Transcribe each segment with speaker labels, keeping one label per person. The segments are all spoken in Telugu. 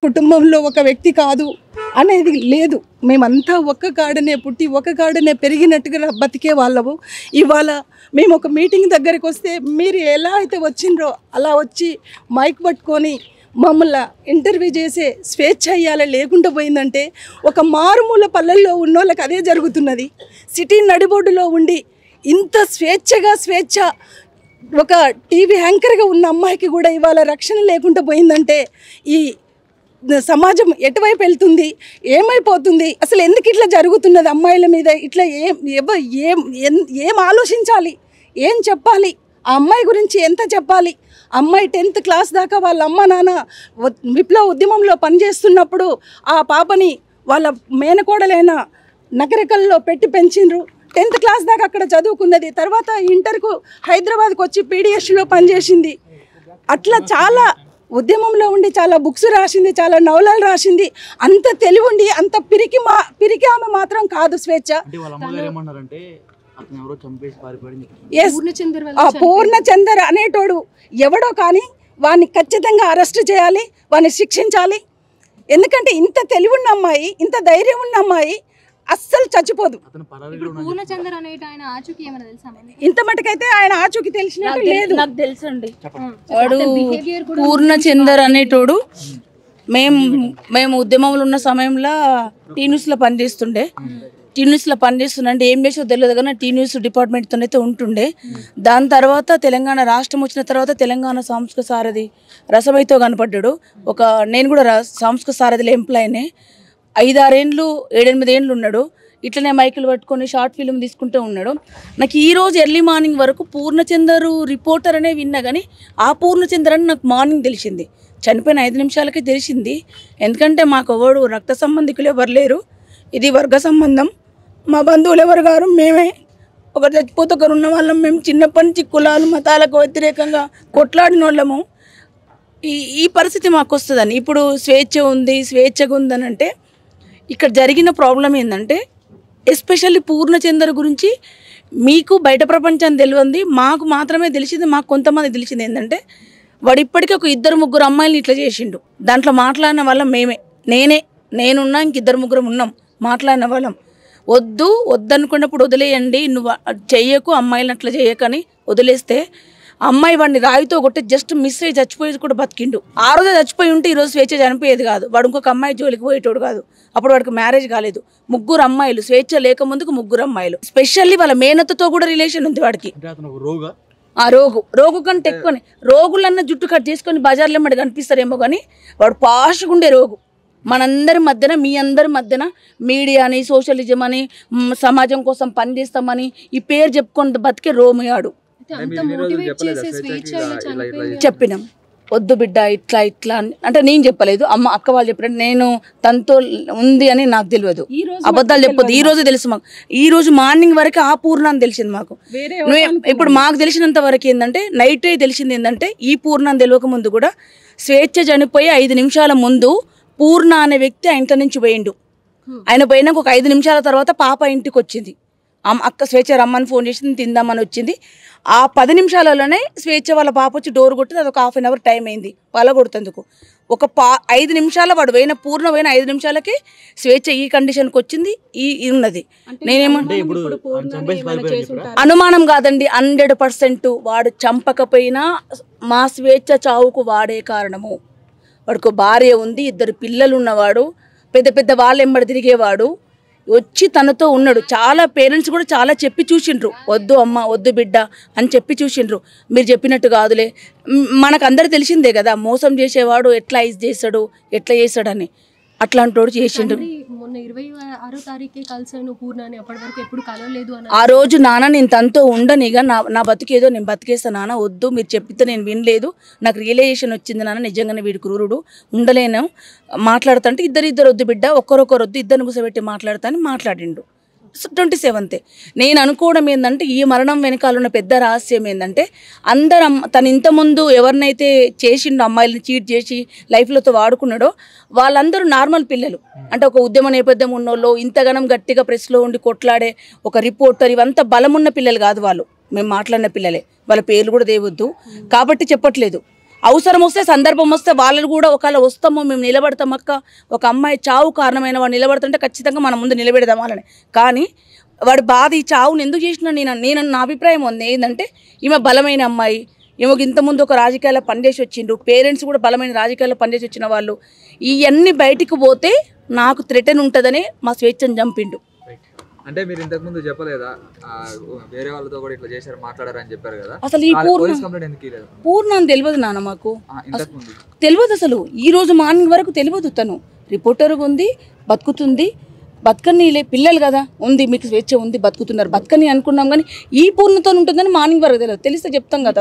Speaker 1: కుటుంబంలో ఒక వ్యక్తి కాదు అనేది లేదు. మేమంతా ఒక్క కాడనే పుట్టి ఒక్క కాడనే పెరిగినట్టుగా బతికే వాళ్ళము. ఇవాళ మేము ఒక మీటింగ్ దగ్గరికి వస్తే మీరు ఎలా అయితే వచ్చిండ్రో అలా వచ్చి మైక్ పట్టుకొని మమ్మల్ని ఇంటర్వ్యూ చేసే స్వేచ్ఛ అయ్యాల లేకుండా పోయిందంటే ఒక మారుమూల పల్లెల్లో ఉన్న వాళ్ళకి అదే జరుగుతున్నది. సిటీ నడిబొడ్డులో ఉండి ఇంత స్వేచ్ఛ ఒక టీవీ యాంకర్గా ఉన్న అమ్మాయికి కూడా ఇవాళ రక్షణ లేకుండా పోయిందంటే ఈ సమాజం ఎటువైపు వెళ్తుంది, ఏమైపోతుంది, అసలు ఎందుకు ఇట్లా జరుగుతున్నది అమ్మాయిల మీద? ఇట్లా ఏం ఆలోచించాలి, ఏం చెప్పాలి, ఆ అమ్మాయి గురించి ఎంత చెప్పాలి? అమ్మాయి 10th క్లాస్ దాకా వాళ్ళ అమ్మ నాన్న విప్లవ ఉద్యమంలో పనిచేస్తున్నప్పుడు ఆ పాపని వాళ్ళ మేనకోడలైన నగరికల్లో పెట్టి పెంచిండ్రు. 10th క్లాస్ దాకా అక్కడ చదువుకున్నది. తర్వాత ఇంటర్కు హైదరాబాద్కి వచ్చి పీడిఎస్లో పనిచేసింది. అట్లా చాలా ఉద్యమంలో ఉండి చాలా బుక్స్ రాసింది, చాలా నవలలు రాసింది. అంత తెలివుండి అంత పిరికి ఆమె మాత్రం కాదు స్వేచ్ఛ. పూర్ణచందర్ అనేటోడు ఎవడో కానీ వాడిని ఖచ్చితంగా అరెస్ట్ చేయాలి, వాడిని శిక్షించాలి. ఎందుకంటే ఇంత తెలివున్న అమ్మాయి, ఇంత ధైర్యం ఉన్న అమ్మాయి అస్సలు చచ్చిపోదు. ఇంత మటుకైతే ఆయన ఆచూకి తెలిసినట్టు లేదు.
Speaker 2: నాకు తెలుసండి. వాడు పూర్ణచందర్ అనేటోడు మేము ఉద్యమంలో ఉన్న సమయంలో టీన్యూస్లో పనిచేస్తుండే. టీన్యూస్లో పనిచేస్తుండే ఏం చేసో తెలియదు కానీ టీన్యూస్ డిపార్ట్మెంట్తో అయితే ఉంటుండే. దాని తర్వాత తెలంగాణ రాష్ట్రం వచ్చిన తర్వాత తెలంగాణ సాంస్కృతిక సారథి రసమైతో కనపడ్డాడు. నేను కూడా సాంస్కృతిక సారథిలో ఎంప్లాయీనే. 5-6 ఏళ్ళు 7-8 ఏళ్ళు ఉన్నాడు. ఇట్లనే మైకులు పట్టుకొని షార్ట్ ఫిల్మ్ తీసుకుంటూ ఉన్నాడు. నాకు ఈరోజు ఎర్లీ మార్నింగ్ వరకు పూర్ణచందరు రిపోర్టర్ అనే విన్నా కానీ ఆ పూర్ణచందర్ అని నాకు మార్నింగ్ తెలిసింది. చనిపోయిన 5 నిమిషాలకే తెలిసింది. ఎందుకంటే మాకు ఎవరు రక్త సంబంధికులు ఎవరు లేరు, ఇది వర్గ సంబంధం. మా బంధువులు ఎవరు గారు మేమే. ఒకరు చచ్చిపోతే ఒకరు ఉన్న వాళ్ళం. మేము చిన్నప్పటి నుంచి కులాలు మతాలకు వ్యతిరేకంగా కొట్లాడిన వాళ్ళము. ఈ పరిస్థితి మాకు వస్తుందని ఇప్పుడు స్వేచ్ఛగా ఉందని అంటే ఇక్కడ జరిగిన ప్రాబ్లం ఏంటంటే ఎస్పెషల్లీ పూర్ణచందర్ గురించి మీకు బయట ప్రపంచాన్ని తెలియంది, మాకు మాత్రమే తెలిసింది. మాకు కొంతమంది తెలిసింది ఏంటంటే వాడు ఇప్పటికీ ఒక 2-3 అమ్మాయిలు ఇట్లా చేసిండు. దాంట్లో మాట్లాడిన వాళ్ళం నేనున్నా ఇంక 2-3 ఉన్నాం మాట్లాడిన వాళ్ళం. వద్దనుకున్నప్పుడు వదిలేయండి, నువ్వు చెయ్యకు అమ్మాయిలను అట్లా చేయకని వదిలేస్తే అమ్మాయి వాడిని రాయితో కొట్టి జస్ట్ మిస్ అయ్యి చచ్చిపోయేది కూడా బతికిండు. ఆ రోజు చచ్చిపోయి ఉంటే ఈరోజు స్వేచ్ఛ చనిపోయేది కాదు. వాడు ఇంకొక అమ్మాయి జోలికి పోయేటోడు కాదు. అప్పుడు వాడికి మ్యారేజ్ కాలేదు. 3 అమ్మాయిలు, స్వేచ్ఛ లేకముందుకు 3 అమ్మాయిలు. స్పెషల్లీ వాళ్ళ మేనత్తతో కూడా రిలేషన్ ఉంది వాడికి. ఆ రోగు కంటే ఎక్కువనే. రోగులన్న జుట్టు కట్ చేసుకొని బజార్లో ఎమ్మడి కనిపిస్తారేమో కానీ వాడు పాషగా ఉండే రోగు. మనందరి మధ్యన మీ అందరి మధ్యన మీడియా అని సోషలిజం అని సమాజం కోసం పనిచేస్తామని ఈ పేరు చెప్పుకొని బతికే రోమయాడు. చెప్పినాం వద్దు బిడ్డ ఇట్లా అంటే నేను చెప్పలేదు, అక్క వాళ్ళు చెప్పారు. నేను తనతో ఉంది అని నాకు తెలియదు, అబద్ధాలు చెప్పొద్దు. ఈ రోజు తెలుసు మాకు. ఈ రోజు మార్నింగ్ వరకు ఆ పూర్ణాన్ని తెలిసింది మాకు. ఇప్పుడు మాకు తెలిసినంత వరకు ఏంటంటే నైటే తెలిసింది ఏంటంటే ఈ పూర్ణాన్ని తెలియక ముందు కూడా స్వేచ్ఛ చనిపోయి 5 నిమిషాల ముందు పూర్ణ అనే వ్యక్తి ఆ ఇంట్లో నుంచి పోయిండు. ఆయన పోయినాక ఒక 5 నిమిషాల తర్వాత పాప ఇంటికి వచ్చింది. అక్క స్వేచ్ఛ రమ్మని ఫోన్ చేసింది, తిందామని వచ్చింది. ఆ 10 నిమిషాలలోనే స్వేచ్ఛ వాళ్ళ పాప వచ్చి డోర్ కొట్టింది. అది ఒక 1/2 అవర్ టైం అయింది పలగొడుతందుకు. 5 నిమిషాల వాడు పూర్ణ పోయిన 5 నిమిషాలకి స్వేచ్ఛ ఈ కండిషన్కి వచ్చింది. ఉన్నది. నేనేమంటే అనుమానం కాదండి, 100% వాడు చంపకపోయినా మా స్వేచ్ఛ చావుకు వాడే కారణము. వాడికి భార్య ఉంది, 2 పిల్లలు ఉన్నవాడు, పెద్ద వాళ్ళ ఎంబడి తిరిగేవాడు, వచ్చి తనతో ఉన్నాడు. చాలా పేరెంట్స్ కూడా చాలా చెప్పి చూసిండ్రు, వద్దు అమ్మ వద్దు బిడ్డ అని చెప్పి చూసిండ్రు. మీరు చెప్పినట్టు కాదులే, మనకు అందరు తెలిసిందే కదా మోసం చేసేవాడు ఎట్లా చేస్తాడు అని. అట్లాంటోడు చేసిండు. ఆ రోజు నాన్న నేను తనతో ఉండనిగా నా బతికేదో నేను బతికేస్తా నాన్న, వద్దు మీరు చెప్పితే నేను వినలేదు, నాకు రియలైజేషన్ వచ్చింది నాన్న, నిజంగానే వీడి క్రూరుడు ఉండలేను మాట్లాడుతుంటే ఇద్దరు వద్దు బిడ్డ ఒక్కరొకరు వద్దు, ఇద్దరిని కూర్చోబెట్టి మాట్లాడతా అని మాట్లాడిండు. 27th నేను అనుకోవడం ఏంటంటే ఈ మరణం వెనకాల ఉన్న పెద్ద రహస్యం ఏంటంటే తను ఇంతకుముందు ఎవరినైతే చేసిండో అమ్మాయిలను చీట్ చేసి లైఫ్లతో వాడుకున్నాడో వాళ్ళందరూ నార్మల్ పిల్లలు. అంటే ఒక ఉద్యమ నేపథ్యం ఉన్నోళ్ళు, ఇంతగానం గట్టిగా ప్రెస్లో ఉండి కొట్లాడే ఒక రిపోర్టర్, ఇవంతా బలమున్న పిల్లలు కాదు వాళ్ళు. మేము మాట్లాడిన పిల్లలే, వాళ్ళ పేర్లు కూడా దేవద్దు కాబట్టి చెప్పట్లేదు. అవసరం వస్తే సందర్భం వస్తే వాళ్ళని కూడా ఒకవేళ వస్తామో మేము నిలబడతాం అక్క, ఒక అమ్మాయి చావు కారణమైన వాడు నిలబడుతుంటే ఖచ్చితంగా మన ముందు నిలబెడదాం వాళ్ళని. కానీ వాడు బాధ ఈ చావుని ఎందుకు చేసినా నేను నా అభిప్రాయం ఉంది ఏంటంటే, ఈమె బలమైన అమ్మాయి, ఈమెకు ఇంతకుముందు ఒక రాజకీయాల్లో పనిచేసి వచ్చిండ్రు, పేరెంట్స్ కూడా బలమైన రాజకీయాల్లో పనిచేసి వచ్చిన వాళ్ళు, ఇవన్నీ బయటికి పోతే నాకు థ్రెటన్ ఉంటుందని మా స్వేచ్ఛను చంపిండు.
Speaker 3: అంటే మీరు ఇంతకు ముందు చెప్పలేదా వేరే వాళ్ళతో కూడా ఇట్లా చేశారు మాట్లాడారని చెప్పారు కదా,
Speaker 2: అసలు ఈ పూర్ణ అని తెలియదు నాన్న, మాకు తెలియదు అసలు. ఈ రోజు మార్నింగ్ వరకు తెలియదు. తను రిపోర్టర్గా ఉంది, బతుకుతుంది, బతకనీలే పిల్లలు కదా, ఉంది మీకు స్వేచ్ఛ ఉంది, బతుకుతున్నారు, బతకని అనుకున్నాం. కానీ ఈ పూర్ణతో ఉంటుందని మార్నింగ్ వరకు తెలియదు. తెలిస్తే చెప్తాం కదా.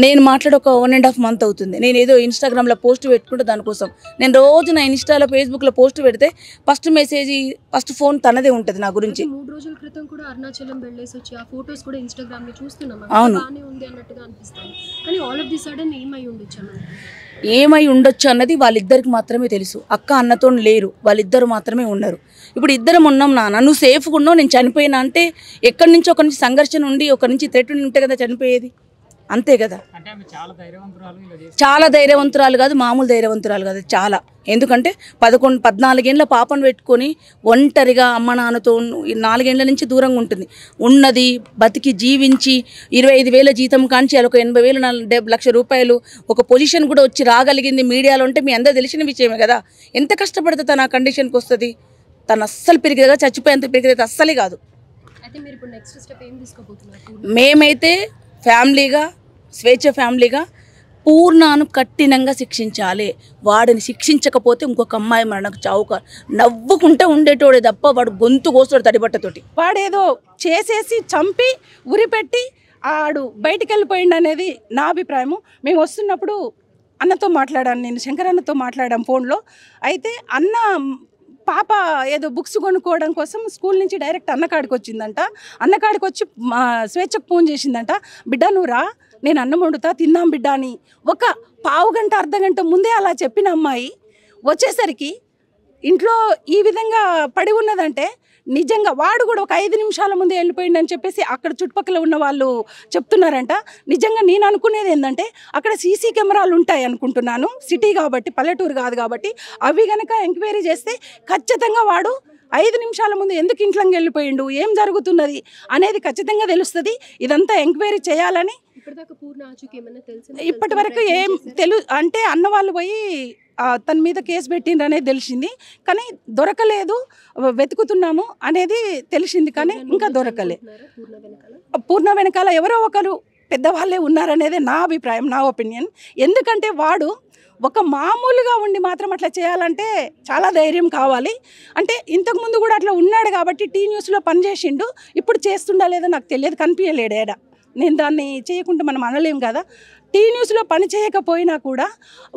Speaker 2: నేను మాట్లాడి ఒక 1.5 month అవుతుంది. నేను ఏదో ఇన్స్టాగ్రామ్లో పోస్ట్ పెట్టుకుంటే దానికోసం నేను రోజు నా ఇన్స్టాలో ఫేస్బుక్లో పోస్ట్ పెడితే ఫస్ట్ మెసేజ్ ఫస్ట్ ఫోన్ తనదే ఉంటుంది నా గురించి.
Speaker 4: 3 రోజుల క్రితం కూడా అరుణాచలం వెళ్ళేసి వచ్చి ఆ ఫొటోస్ కూడా ఇన్స్టాగ్రామ్లో చూస్తున్నాం.
Speaker 2: అవును,
Speaker 4: బాగానే ఉంది అన్నట్టుగా అనిపిస్తుంది. కానీ ఆల్ ఆఫ్ ది సడన్
Speaker 2: ఏమై ఉండొచ్చు అన్నది వాళ్ళిద్దరికి మాత్రమే తెలుసు. అక్క అన్నతో లేరు, వాళ్ళిద్దరు మాత్రమే ఉన్నారు. ఇప్పుడు ఇద్దరం ఉన్నాం నాన్న, నువ్వు సేఫ్గా ఉన్నావు, నేను చనిపోయినా అంటే ఎక్కడి నుంచి ఒక నుంచి సంఘర్షణ ఉండి ఒక నుంచి థ్రెట్ ఉంటే కదా చనిపోయేది, అంతే కదా. చాలా ధైర్యవంతురాలు కాదు, మామూలు ధైర్యవంతురాలు కాదు, చాలా. ఎందుకంటే 14 ఏళ్ళ పాపను పెట్టుకొని ఒంటరిగా అమ్మ నాన్నతో 4 ఏళ్ళ నుంచి దూరంగా ఉంటుంది. ఉన్నది బతికి జీవించి 25,000 జీతం కాంచి ఒక 80,000 70 లక్షల రూపాయలు ఒక పొజిషన్ కూడా వచ్చి రాగలిగింది మీడియాలో అంటే మీ అందరూ తెలిసిన విషయమే కదా. ఎంత కష్టపడితే తన ఆ కండిషన్కి వస్తుంది. తను అస్సలు పెరిగేదా చచ్చిపోయేంత పెరిగేది అస్సలే కాదు. మేమైతే ఫ్యామిలీగా, స్వేచ్ఛ ఫ్యామిలీగా పూర్ణను కఠినంగా శిక్షించాలి. వాడిని శిక్షించకపోతే ఇంకొక అమ్మాయి మనకు చావుక నవ్వుకుంటే ఉండేటోడే తప్ప వాడు గొంతు కోస్తాడు తడిబట్టతోటి.
Speaker 1: వాడేదో చేసేసి చంపి ఉరిపెట్టి ఆడు బయటికి వెళ్ళిపోయింది అనేది నా అభిప్రాయము. మేము వస్తున్నప్పుడు అన్నతో మాట్లాడాను, నేను శంకర్ అన్నతో మాట్లాడాను ఫోన్లో. అయితే అన్న పాప ఏదో బుక్స్ కొనుక్కోవడం కోసం స్కూల్ నుంచి డైరెక్ట్ అన్నకాడికి వచ్చిందంట. అన్నకాడికి వచ్చి స్వేచ్ఛకు ఫోన్ చేసిందంట, బిడ్డ నువ్వు రా, నేను అన్నం వండుతా తిన్నాం బిడ్డ అని. ఒక పావు గంట అర్ధగంట ముందే అలా చెప్పిన అమ్మాయి వచ్చేసరికి ఇంట్లో ఈ విధంగా పడి ఉన్నదంటే నిజంగా వాడు కూడా ఒక 5 నిమిషాల ముందే వెళ్ళిపోయిందని చెప్పేసి అక్కడ చుట్టుపక్కల ఉన్న వాళ్ళు చెప్తున్నారంట. నిజంగా నేను అనుకునేది ఏంటంటే అక్కడ సీసీ కెమెరాలు ఉంటాయి అనుకుంటున్నాను, సిటీ కాబట్టి పల్లెటూరు కాదు కాబట్టి. అవి కనుక ఎంక్వైరీ చేస్తే ఖచ్చితంగా వాడు 5 నిమిషాల ముందు ఎందుకు ఇంట్లోకి వెళ్ళిపోయిండు, ఏం జరుగుతున్నది అనేది ఖచ్చితంగా తెలుస్తుంది. ఇదంతా ఎంక్వైరీ చేయాలని ఇప్పటి వరకు ఏం అంటే అన్న వాళ్ళు పోయి తన మీద కేసు పెట్టిండ్రు అనేది తెలిసింది. కానీ దొరకలేదు, వెతుకుతున్నాము అనేది తెలిసింది. కానీ ఇంకా దొరకలేదు. పూర్ణ వెనకాల ఎవరో ఒకరు పెద్దవాళ్ళే ఉన్నారనేది నా అభిప్రాయం, నా ఒపీనియన్. ఎందుకంటే వాడు ఒక మామూలుగా ఉండి మాత్రం అట్లా చేయాలంటే చాలా ధైర్యం కావాలి. అంటే ఇంతకుముందు కూడా అట్లా ఉన్నాడు కాబట్టి టీ న్యూస్లో పనిచేసిండు. ఇప్పుడు చేస్తుండా లేదో నాకు తెలియదు, కనిపించలేడు ఏడా. నేను దాన్ని చేయకుండా మనం అనలేం కదా. టీ న్యూస్లో పని చేయకపోయినా కూడా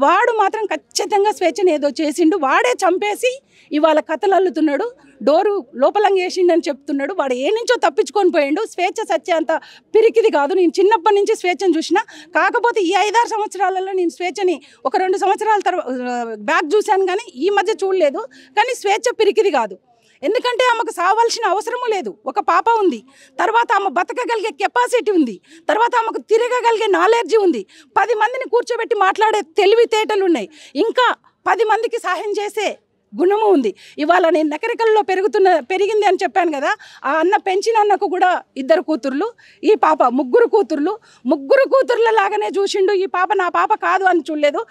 Speaker 1: వాడు మాత్రం ఖచ్చితంగా స్వేచ్ఛను ఏదో చేసిండు. వాడే చంపేసి ఇవాళ కథలు అల్లుతున్నాడు, డోరు లోపలంగా వేసిండని చెప్తున్నాడు. వాడు ఏ నుంచో తప్పించుకొని పోయిండు. స్వేచ్ఛ సత్య అంత పిరికిది కాదు. నేను చిన్నప్పటి నుంచి స్వేచ్ఛను చూసిన. కాకపోతే ఈ 5-6 సంవత్సరాలలో నేను స్వేచ్ఛని ఒక 2 సంవత్సరాల బ్యాక్ చూశాను, కానీ ఈ మధ్య చూడలేదు. కానీ స్వేచ్ఛ పిరికిది కాదు. ఎందుకంటే ఆమెకు సావాల్సిన అవసరము లేదు. ఒక పాప ఉంది, తర్వాత ఆమె బతకగలిగే కెపాసిటీ ఉంది, తర్వాత ఆమెకు తిరగగలిగే నాలెడ్జ్ ఉంది, 10 మందిని కూర్చోబెట్టి మాట్లాడే తెలివితేటలు ఉన్నాయి, ఇంకా 10 మందికి సహాయం చేసే గుణము ఉంది. ఇవాళ నేను నకరికల్లో పెరిగింది అని చెప్పాను కదా. ఆ అన్న పెంచిన అన్నకు కూడా 2 కూతుర్లు, ఈ పాప 3 కూతుర్లు. 3 కూతుర్ల లాగానే చూసిండు. ఈ పాప నా పాప కాదు అని చూడలేదు.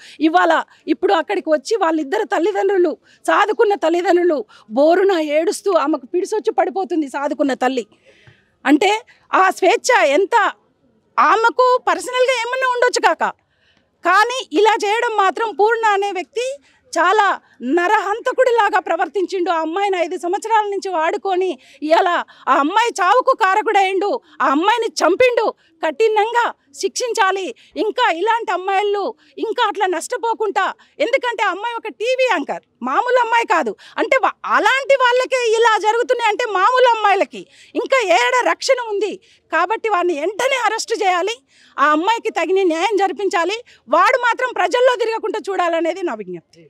Speaker 1: ఇప్పుడు అక్కడికి వచ్చి వాళ్ళిద్దరు తల్లిదండ్రులు, సాదుకున్న తల్లిదండ్రులు బోరున ఏడుస్తూ ఆమెకు పిడిసొచ్చి పడిపోతుంది సాదుకున్న తల్లి. అంటే ఆ స్వేచ్ఛ ఎంత ఆమెకు పర్సనల్గా ఏమన్నా ఉండొచ్చు కానీ ఇలా చేయడం మాత్రం పూర్ణ అనే వ్యక్తి చాలా నరహంతకుడిలాగా ప్రవర్తించిండు. ఆ అమ్మాయిని 5 సంవత్సరాల నుంచి వాడుకొని ఇలా ఆ అమ్మాయి చావుకు కారకుడైండు. ఆ అమ్మాయిని చంపిండు. కఠినంగా శిక్షించాలి. ఇంకా ఇలాంటి అమ్మాయిలు ఇంకా అట్లా నష్టపోకుండా. ఎందుకంటే అమ్మాయి ఒక టీవీ యాంకర్, మామూలు అమ్మాయి కాదు. అంటే అలాంటి వాళ్ళకే ఇలా జరుగుతున్నాయి అంటే మామూలు అమ్మాయిలకి ఇంకా ఏడ రక్షణ ఉంది. కాబట్టి వాడిని వెంటనే అరెస్ట్ చేయాలి. ఆ అమ్మాయికి తగిన న్యాయం జరిపించాలి. వాడు మాత్రం ప్రజల్లో తిరగకుండా చూడాలనేది నా విజ్ఞప్తి.